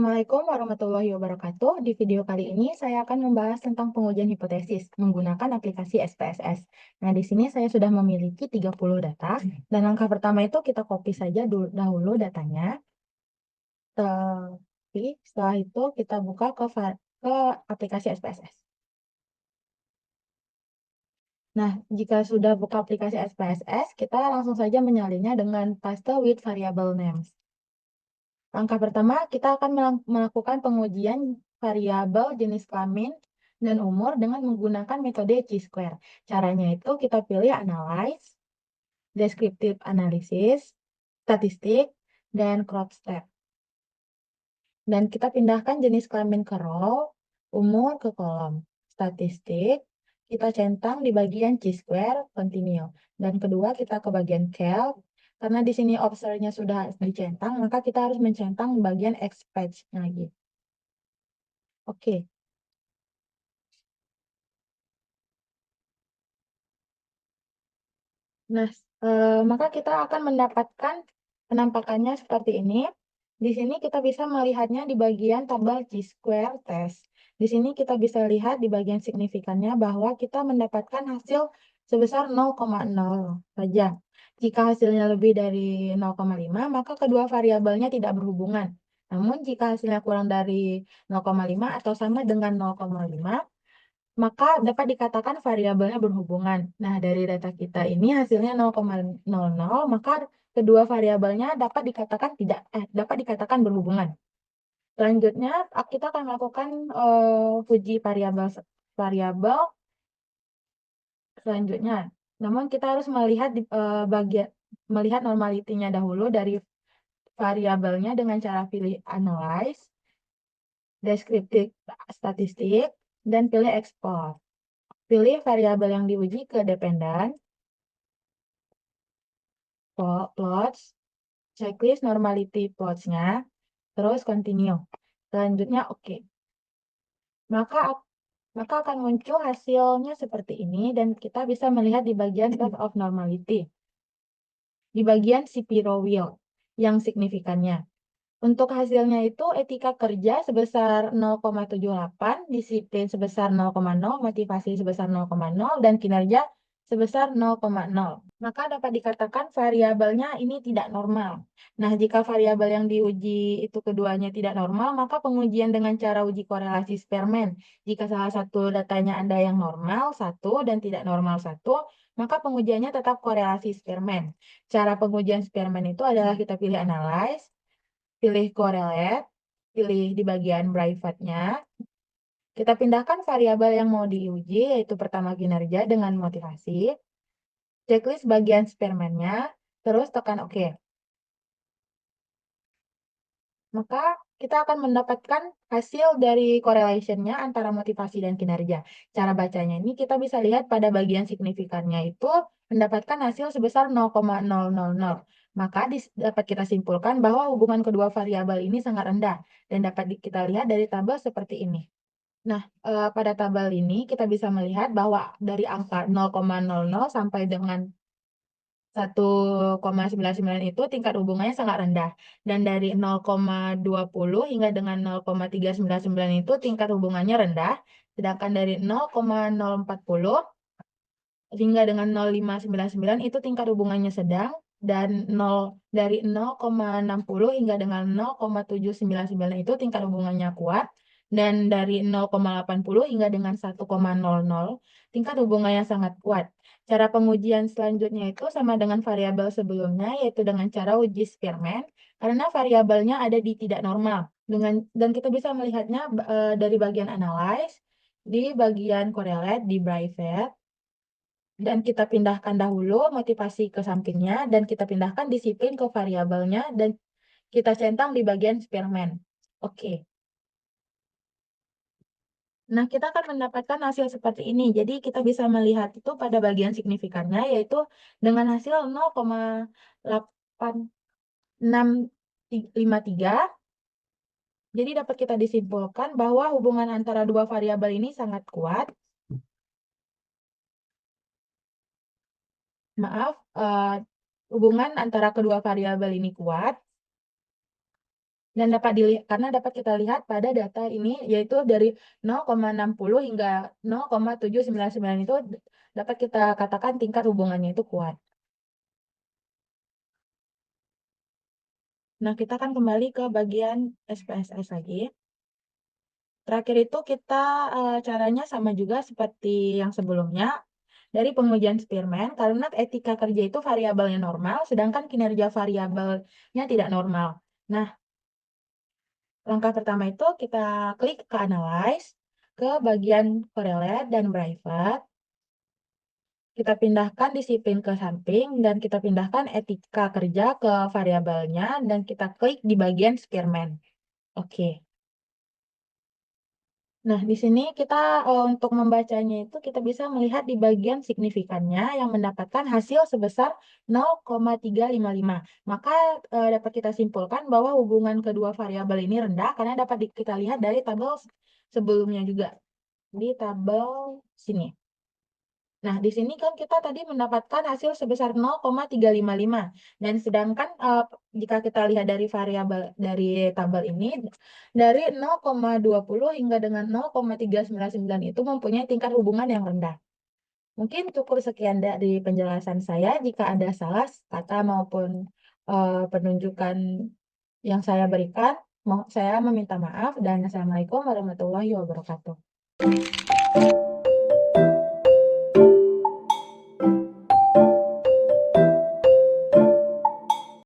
Assalamualaikum warahmatullahi wabarakatuh. Di video kali ini saya akan membahas tentang pengujian hipotesis menggunakan aplikasi SPSS. Nah, di sini saya sudah memiliki 30 data dan langkah pertama itu kita copy saja dahulu datanya. Tapi setelah itu kita buka ke aplikasi SPSS. Nah, jika sudah buka aplikasi SPSS, kita langsung saja menyalinnya dengan paste with variable names. Langkah pertama, kita akan melakukan pengujian variabel jenis kelamin dan umur dengan menggunakan metode chi-square. Caranya itu kita pilih analyze, descriptive analysis, statistik, dan crop step. Dan kita pindahkan jenis kelamin ke row, umur ke kolom. Statistik, kita centang di bagian chi-square, continue. Dan kedua kita ke bagian calc, karena di sini observer-nya sudah dicentang, maka kita harus mencentang bagian expatch lagi. Oke. Nah, maka kita akan mendapatkan penampakannya seperti ini. Di sini kita bisa melihatnya di bagian tabel chi-square test. Di sini kita bisa lihat di bagian signifikannya bahwa kita mendapatkan hasil sebesar 0,0 saja. Jika hasilnya lebih dari 0,5, maka kedua variabelnya tidak berhubungan. Namun jika hasilnya kurang dari 0,5 atau sama dengan 0,5, maka dapat dikatakan variabelnya berhubungan. Nah, dari data kita ini hasilnya 0,00, maka kedua variabelnya dapat dikatakan berhubungan. Selanjutnya, kita akan melakukan uji variabel selanjutnya. Namun kita harus melihat melihat normalitinya dahulu dari variabelnya dengan cara pilih analyze, descriptive statistik, dan pilih export. Pilih variabel yang diuji ke dependent, plots, checklist normality plots-nya, terus continue. Selanjutnya oke. Maka maka akan muncul hasilnya seperti ini dan kita bisa melihat di bagian test of normality. Di bagian Shapiro wheel yang signifikannya. Untuk hasilnya itu etika kerja sebesar 0,78, disiplin sebesar 0,0, motivasi sebesar 0,0, dan kinerja sebesar 0,0. Maka dapat dikatakan variabelnya ini tidak normal. Nah, jika variabel yang diuji itu keduanya tidak normal, maka pengujian dengan cara uji korelasi Spearman. Jika salah satu datanya Anda yang normal, 1, dan tidak normal, 1, maka pengujiannya tetap korelasi Spearman. Cara pengujian Spearman itu adalah kita pilih analyze, pilih correlate, pilih di bagian private-nya. Kita pindahkan variabel yang mau diuji, yaitu pertama kinerja dengan motivasi. Checklist bagian Spearman-nya, terus tekan OK. Maka kita akan mendapatkan hasil dari correlation-nya antara motivasi dan kinerja. Cara bacanya ini kita bisa lihat pada bagian signifikannya itu mendapatkan hasil sebesar 0,000. Maka dapat kita simpulkan bahwa hubungan kedua variabel ini sangat rendah dan dapat kita lihat dari tabel seperti ini. Nah, pada tabel ini kita bisa melihat bahwa dari angka 0,00 sampai dengan 1,99 itu tingkat hubungannya sangat rendah. Dan dari 0,20 hingga dengan 0,399 itu tingkat hubungannya rendah. Sedangkan dari 0,040 hingga dengan 0,599 itu tingkat hubungannya sedang. Dan dari 0,60 hingga dengan 0,799 itu tingkat hubungannya kuat. Dan dari 0,80 hingga dengan 1,00 tingkat hubungannya sangat kuat. Cara pengujian selanjutnya itu sama dengan variabel sebelumnya, yaitu dengan cara uji Spearman, karena variabelnya ada di tidak normal. Dan kita bisa melihatnya dari bagian analyze, di bagian correlate, di private, dan kita pindahkan dahulu motivasi ke sampingnya, dan kita pindahkan disiplin ke variabelnya, dan kita centang di bagian Spearman. Oke. Nah, kita akan mendapatkan hasil seperti ini. Jadi, kita bisa melihat itu pada bagian signifikannya, yaitu dengan hasil 0,8653. Jadi, dapat kita disimpulkan bahwa hubungan antara dua variabel ini sangat kuat. Maaf, hubungan antara kedua variabel ini kuat. Dan karena dapat kita lihat pada data ini, yaitu dari 0,60 hingga 0,799 itu dapat kita katakan tingkat hubungannya itu kuat. Nah, kita akan kembali ke bagian SPSS lagi. Terakhir itu kita caranya sama juga seperti yang sebelumnya. Dari pengujian Spearman, karena etika kerja itu variabelnya normal, sedangkan kinerja variabelnya tidak normal. Nah, langkah pertama itu kita klik ke Analyze, ke bagian Correlate dan Private. Kita pindahkan disiplin ke samping, dan kita pindahkan etika kerja ke variabelnya, dan kita klik di bagian Spearman. Oke. Nah, di sini kita untuk membacanya itu kita bisa melihat di bagian signifikannya yang mendapatkan hasil sebesar 0,355. Maka dapat kita simpulkan bahwa hubungan kedua variabel ini rendah karena dapat kita lihat dari tabel sebelumnya juga di tabel sini. Nah, di sini kan kita tadi mendapatkan hasil sebesar 0,355. Dan sedangkan jika kita lihat dari variabel dari tabel ini, dari 0,20 hingga dengan 0,399 itu mempunyai tingkat hubungan yang rendah. Mungkin cukup sekian dari penjelasan saya. Jika ada salah kata maupun penunjukan yang saya berikan, saya meminta maaf dan Assalamualaikum warahmatullahi wabarakatuh.